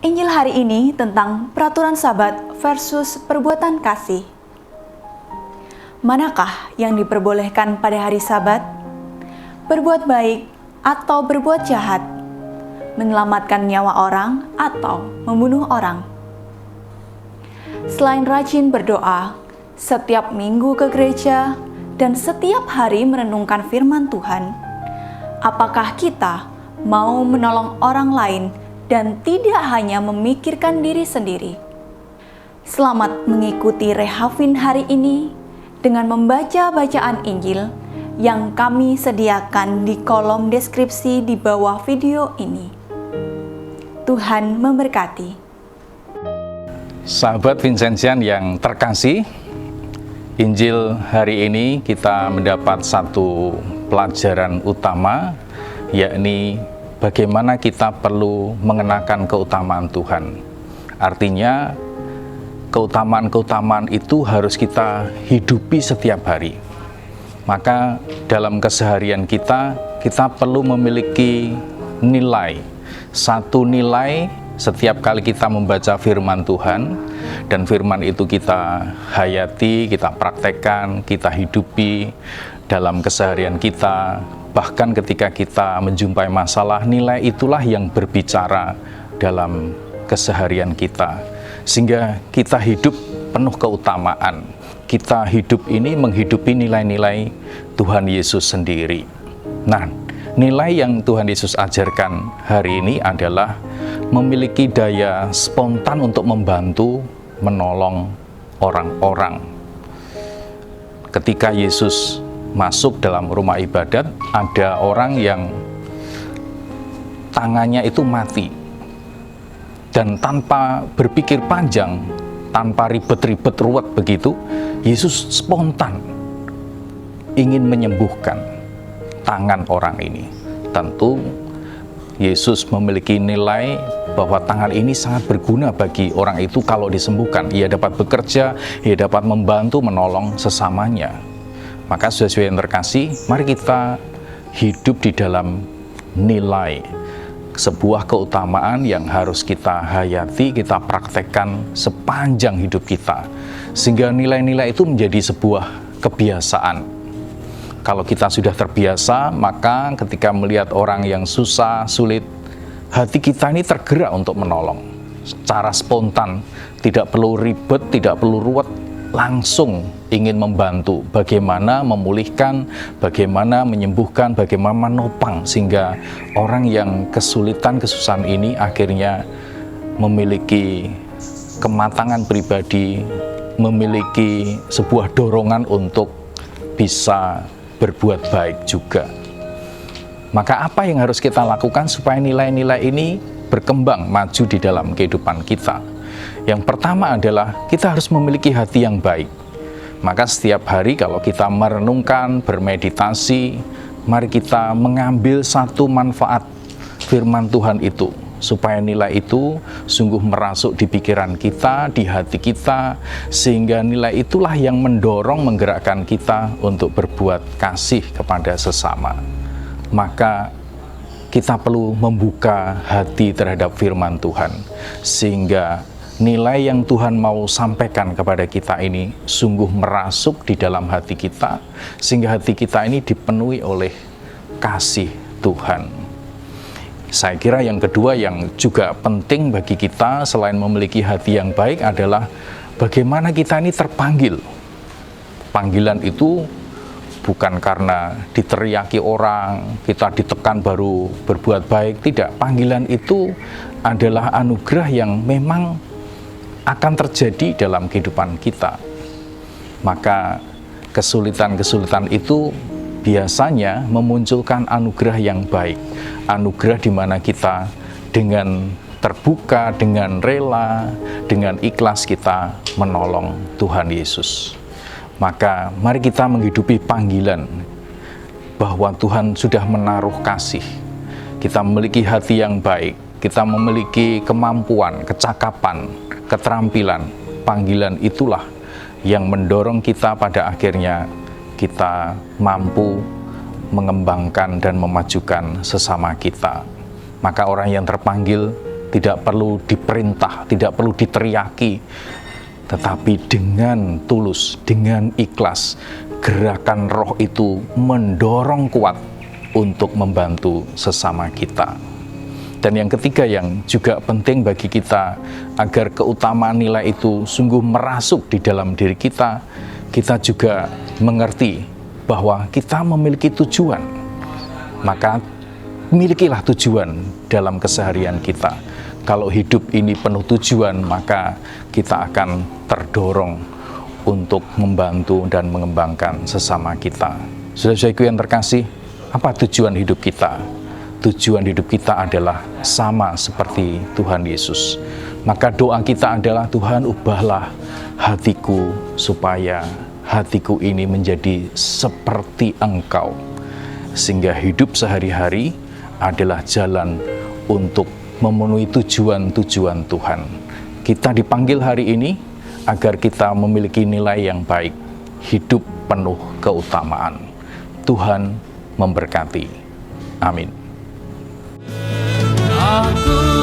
Injil hari ini tentang peraturan Sabat versus perbuatan kasih. Manakah yang diperbolehkan pada hari Sabat? Berbuat baik atau berbuat jahat? Menyelamatkan nyawa orang atau membunuh orang? Selain rajin berdoa, setiap minggu ke gereja, dan setiap hari merenungkan firman Tuhan, apakah kita mau menolong orang lain dan tidak hanya memikirkan diri sendiri? Selamat mengikuti Rehavin hari ini dengan membaca bacaan Injil yang kami sediakan di kolom deskripsi di bawah video ini. Tuhan memberkati. Sahabat Vincentian yang terkasih, Injil hari ini kita mendapat satu pelajaran utama, yakni bagaimana kita perlu mengenakan keutamaan Tuhan. Artinya, keutamaan-keutamaan itu harus kita hidupi setiap hari. Maka dalam keseharian kita perlu memiliki nilai. Satu nilai setiap kali kita membaca firman Tuhan, dan firman itu kita hayati, kita praktekkan, kita hidupi dalam keseharian kita. Bahkan ketika kita menjumpai masalah, nilai itulah yang berbicara dalam keseharian kita. Sehingga kita hidup penuh keutamaan. Kita hidup ini menghidupi nilai-nilai Tuhan Yesus sendiri. Nah, nilai yang Tuhan Yesus ajarkan hari ini adalah memiliki daya spontan untuk membantu, menolong orang-orang. Ketika Yesus masuk dalam rumah ibadat, ada orang yang tangannya itu mati. Dan tanpa berpikir panjang, tanpa ribet-ribet ruwet begitu, Yesus spontan ingin menyembuhkan tangan orang ini. Tentu Yesus memiliki nilai bahwa tangan ini sangat berguna bagi orang itu kalau disembuhkan. Ia dapat bekerja, ia dapat membantu, menolong sesamanya. Maka saudara-saudara yang terkasih, mari kita hidup di dalam nilai, sebuah keutamaan yang harus kita hayati, kita praktekkan sepanjang hidup kita. Sehingga nilai-nilai itu menjadi sebuah kebiasaan. Kalau kita sudah terbiasa, maka ketika melihat orang yang susah, sulit, hati kita ini tergerak untuk menolong. Secara spontan, tidak perlu ribet, tidak perlu ruwet, langsung ingin membantu, bagaimana memulihkan, bagaimana menyembuhkan, bagaimana menopang, sehingga orang yang kesulitan, kesusahan ini akhirnya memiliki kematangan pribadi, memiliki sebuah dorongan untuk bisa berbuat baik juga. Maka apa yang harus kita lakukan supaya nilai-nilai ini berkembang, maju di dalam kehidupan kita? Yang pertama adalah kita harus memiliki hati yang baik. Maka setiap hari kalau kita merenungkan, bermeditasi, mari kita mengambil satu manfaat firman Tuhan itu, supaya nilai itu sungguh merasuk di pikiran kita, di hati kita, sehingga nilai itulah yang mendorong, menggerakkan kita untuk berbuat kasih kepada sesama. Maka kita perlu membuka hati terhadap firman Tuhan, sehingga nilai yang Tuhan mau sampaikan kepada kita ini sungguh merasuk di dalam hati kita, sehingga hati kita ini dipenuhi oleh kasih Tuhan. Saya kira yang kedua yang juga penting bagi kita selain memiliki hati yang baik adalah bagaimana kita ini terpanggil. Panggilan itu bukan karena diteriaki orang, kita ditekan baru berbuat baik, tidak. Panggilan itu adalah anugerah yang memang akan terjadi dalam kehidupan kita. Maka kesulitan-kesulitan itu biasanya memunculkan anugerah yang baik. Anugerah di mana kita dengan terbuka, dengan rela, dengan ikhlas kita menolong Tuhan Yesus. Maka mari kita menghidupi panggilan bahwa Tuhan sudah menaruh kasih. Kita memiliki hati yang baik, kita memiliki kemampuan, kecakapan, keterampilan. Panggilan itulah yang mendorong kita pada akhirnya kita mampu mengembangkan dan memajukan sesama kita. Maka orang yang terpanggil tidak perlu diperintah, tidak perlu diteriaki, tetapi dengan tulus, dengan ikhlas, gerakan roh itu mendorong kuat untuk membantu sesama kita. Dan yang ketiga yang juga penting bagi kita, agar keutamaan nilai itu sungguh merasuk di dalam diri kita, kita juga mengerti bahwa kita memiliki tujuan. Maka milikilah tujuan dalam keseharian kita. Kalau hidup ini penuh tujuan, maka kita akan terdorong untuk membantu dan mengembangkan sesama kita. Saudara-saudaraku yang terkasih, apa tujuan hidup kita? Tujuan hidup kita adalah sama seperti Tuhan Yesus. Maka doa kita adalah, Tuhan, ubahlah hatiku supaya hatiku ini menjadi seperti Engkau, sehingga hidup sehari-hari adalah jalan untuk memenuhi tujuan-tujuan Tuhan. Kita dipanggil hari ini agar kita memiliki nilai yang baik, hidup penuh keutamaan. Tuhan memberkati. Amin. Aku